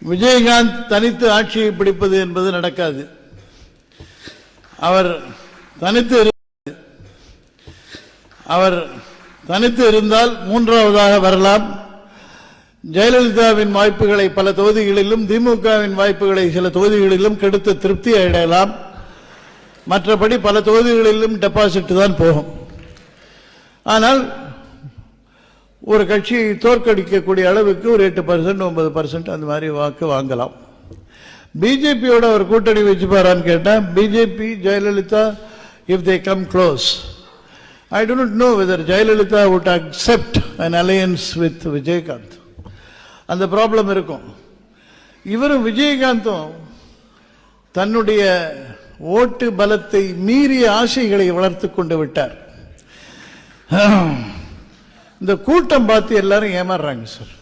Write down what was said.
விஜயகாந்த் தனித்து ஆட்சியை பிடிப்பது என்பது நடக்காது. அவர் தனித்து இருந்தால் மூன்றாவதாக வரலாம். ஜெயலலிதாவின் வாய்ப்புகளை பல தொகுதிகளிலும், திமுகவின் வாய்ப்புகளை சில தொகுதிகளிலும் கெடுத்து திருப்தி அடையலாம். மற்றபடி பல தொகுதிகளிலும் டெபாசிட் தான் போகும். ஆனால் ஒரு கட்சியை தோற்கடிக்கக்கூடிய அளவுக்கு ஒரு 8% 9% அந்த மாதிரி வாக்கு வாங்கலாம். பிஜேபியோட ஒரு கூட்டணி வச்சுப்பாரான்னு கேட்டால், BJP Jayalalithaa if they come close, I do not know whether Jayalalitha would accept an alliance with Vijaykanth. அந்த ப்ராப்ளம் இருக்கும். இவரும் விஜயகாந்தும் தன்னுடைய ஓட்டு பலத்தை மீறிய ஆசைகளை வளர்த்து கொண்டு விட்டார். இந்த கூட்டம் பார்த்து எல்லாரும் ஏமாறுறாங்க சார்.